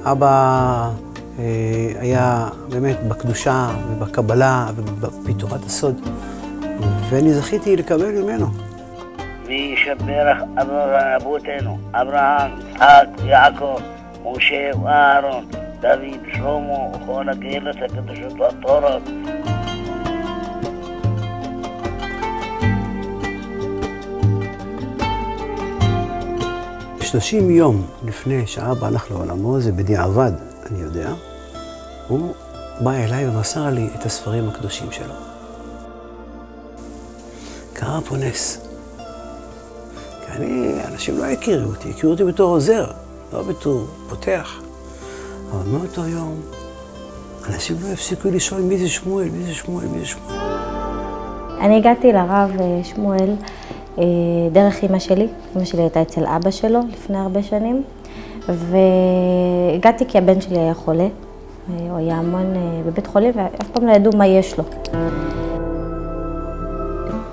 אבא היה באמת בקדושה ובקבלה ובפיתורת הסוד, ואני זכיתי לקבל ממנו. וישברך אבותינו, אברהם, יצחק, יעקב, משה ואהרון, דוד, שלמה וכל הקהילות הקדושות והטהורות. 30 יום לפני שאבא הלך לעולמו, זה בדיעבד, אני יודע, הוא בא אליי ומסר לי את הספרים הקדושים שלו. קרה פה נס. כי אנשים לא הכירו אותי בתור עוזר, לא בתור פותח. אבל מאותו יום, אנשים לא הפסיקו לשאול מי זה שמואל, מי זה שמואל, מי זה שמואל. אני הגעתי לרב שמואל דרך אמא שלי. אמא שלי הייתה אצל אבא שלו לפני הרבה שנים, והגעתי כי הבן שלי היה חולה. הוא היה המון בבית חולים ואף פעם לא ידעו מה יש לו.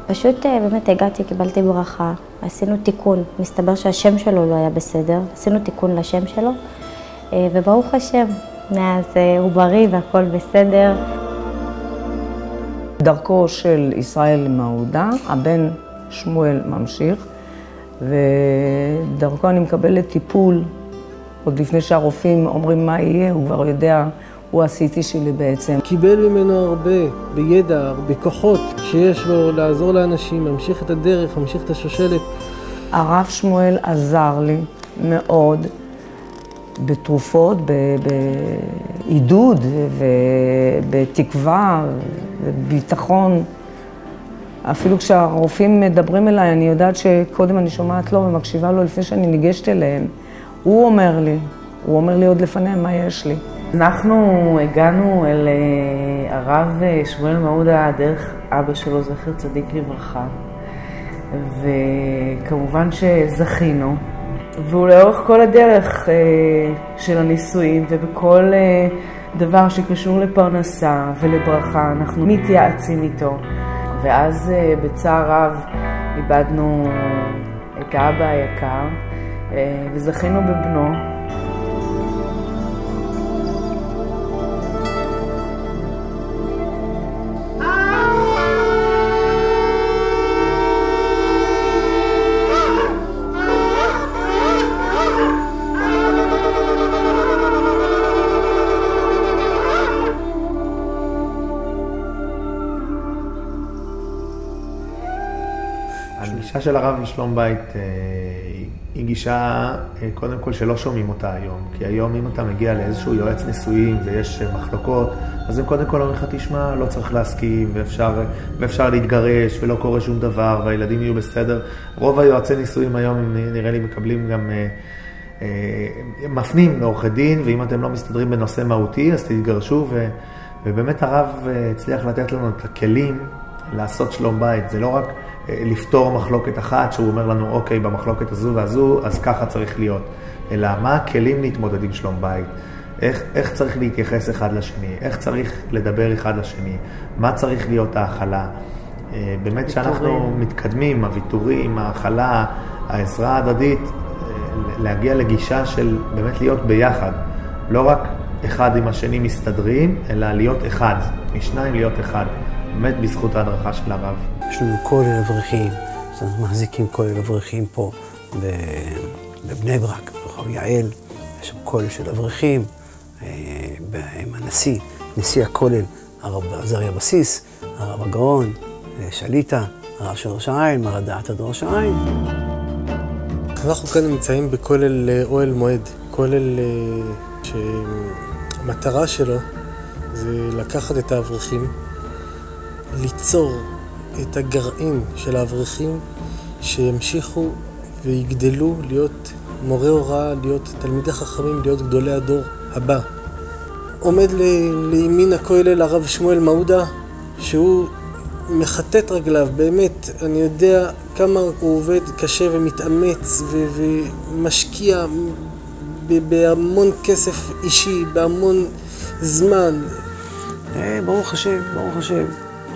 פשוט באמת הגעתי, קיבלתי ברכה, עשינו תיקון. מסתבר שהשם שלו לא היה בסדר, עשינו תיקון לשם שלו, וברוך השם, מאז הוא בריא והכל בסדר. דרכו של ישראל מעודה, הבן שמואל ממשיך, ודרכו אני מקבלת טיפול. עוד לפני שהרופאים אומרים מה יהיה, הוא כבר יודע, הוא הסיטי שלי בעצם. קיבל ממנו הרבה, בידע, בכוחות שיש לו לעזור לאנשים, ממשיך את הדרך, ממשיך את השושלת. הרב שמואל עזר לי מאוד בתרופות, בעידוד ובתקווה וביטחון. אפילו כשהרופאים מדברים אליי, אני יודעת שקודם אני שומעת לו ומקשיבה לו לפני שאני ניגשת אליהם. הוא אומר לי עוד לפניהם מה יש לי. אנחנו הגענו אל הרב שמואל מעודה דרך אבא שלו, זכר צדיק לברכה, וכמובן שזכינו. והוא לאורך כל הדרך של הנישואים ובכל דבר שקשור לפרנסה ולברכה, אנחנו מתייעצים איתו. ואז בצער רב איבדנו את האבא היקר וזכינו בבנו. הגישה של הרב לשלום בית היא גישה קודם כל שלא שומעים אותה היום, כי היום אם אתה מגיע לאיזשהו יועץ נישואים ויש מחלוקות, אז הם קודם כל אומרים לך תשמע, לא צריך להסכים ואפשר להתגרש ולא קורה שום דבר והילדים יהיו בסדר. רוב היועצי נישואים היום הם נראה לי מקבלים גם מפנים לעורכי דין, ואם אתם לא מסתדרים בנושא מהותי אז תתגרשו, ובאמת הרב הצליח לתת לנו את הכלים לעשות שלום בית. זה לא רק לפתור מחלוקת אחת שהוא אומר לנו אוקיי במחלוקת הזו והזו אז ככה צריך להיות, אלא מה הכלים להתמודד עם שלום בית, איך צריך להתייחס אחד לשני, איך צריך לדבר אחד לשני, מה צריך להיות ההכלה. באמת שאנחנו מתקדמים, הוויתורים, ההכלה, העזרה ההדדית, להגיע לגישה של באמת להיות ביחד, לא רק אחד עם השני מסתדרים, אלא להיות אחד, משניים להיות אחד, באמת בזכות ההדרכה של הרב. יש לנו כולל אברכים, אנחנו מחזיקים כולל אברכים פה בבני ברק, ברחוב יעל, יש שם כולל של אברכים, עם נשיא הכולל, הרב עזריה בסיס, הרב הגאון, שליטה, הרב של ראש העין, מרא דאתא דראש העין. אנחנו כאן נמצאים בכולל אוהל מועד, כולל שהמטרה שלו זה לקחת את האברכים, ליצור את הגרעין של האברכים שימשיכו ויגדלו להיות מורי הוראה, להיות תלמידי חכמים, להיות גדולי הדור הבא. עומד לימין הכולל הרב שמואל מעודה, שהוא מחטט רגליו, באמת, אני יודע כמה הוא עובד קשה ומתאמץ ומשקיע בהמון כסף אישי, בהמון זמן. ברוך השם, ברוך השם.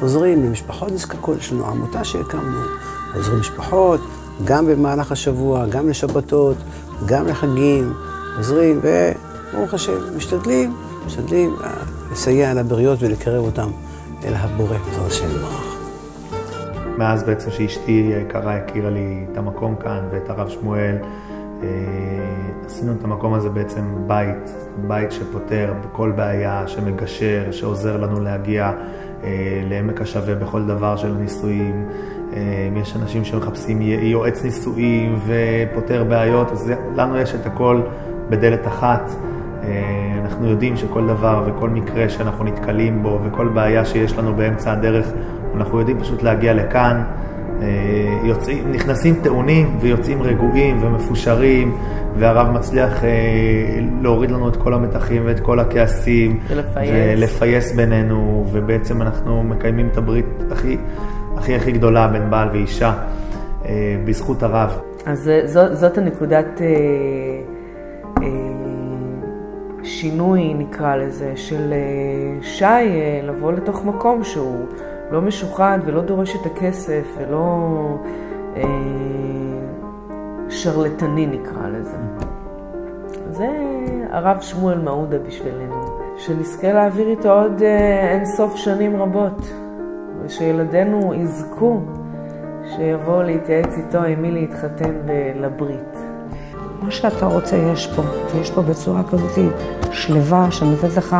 עוזרים למשפחות נזקקות, יש לנו עמותה שהקמנו, עוזרים משפחות, גם במהלך השבוע, גם לשבתות, גם לחגים, עוזרים, ברוך השם, משתדלים לסייע לבריות ולקרב אותם אל הבורא, בעזרת השם יתברך. מאז בעצם שאשתי היקרה הכירה לי את המקום כאן ואת הרב שמואל, עשינו את המקום הזה בעצם בית שפותר בכל בעיה, שמגשר, שעוזר לנו להגיע לעמק השווה בכל דבר של הנישואים. יש אנשים שמחפשים יועץ נישואים ופותר בעיות, אז לנו יש את הכל בדלת אחת. אנחנו יודעים שכל דבר וכל מקרה שאנחנו נתקלים בו וכל בעיה שיש לנו באמצע הדרך, אנחנו יודעים פשוט להגיע לכאן, נכנסים טעונים ויוצאים רגועים ומפושרים, והרב מצליח להוריד לנו את כל המתחים ואת כל הכעסים ולפייס בינינו, ובעצם אנחנו מקיימים את הברית הכי גדולה בין בעל ואישה בזכות הרב. אז זאת הנקודת שינוי, נקרא לזה, של שי לבוא לתוך מקום שהוא לא משוחד ולא דורש את הכסף ולא שרלטני, נקרא לזה. זה הרב שמואל מעודה בשבילנו, שנזכה להעביר איתו עוד אין סוף שנים רבות, ושילדינו יזכו שיבואו להתייעץ איתו עם מי להתחתן ולברית. מה שאתה רוצה יש פה, ויש פה בצורה כזאת שלווה, שנותנת לך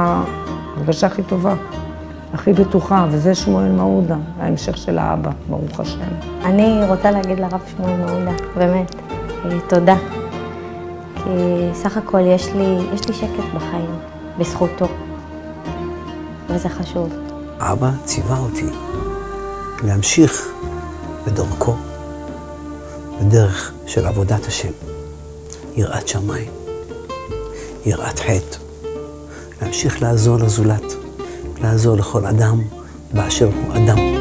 הרגשה הכי טובה, הכי בטוחה, וזה שמואל מעודה, ההמשך של האבא, ברוך השם. אני רוצה להגיד לרב שמואל מעודה, באמת, תודה. כי סך הכל יש לי שקט בחיים, בזכותו, וזה חשוב. אבא ציווה אותי להמשיך בדרכו, בדרך של עבודת השם. יראת שמיים, יראת חטא, להמשיך לעזור לזולת, לעזור לכל אדם באשר הוא אדם.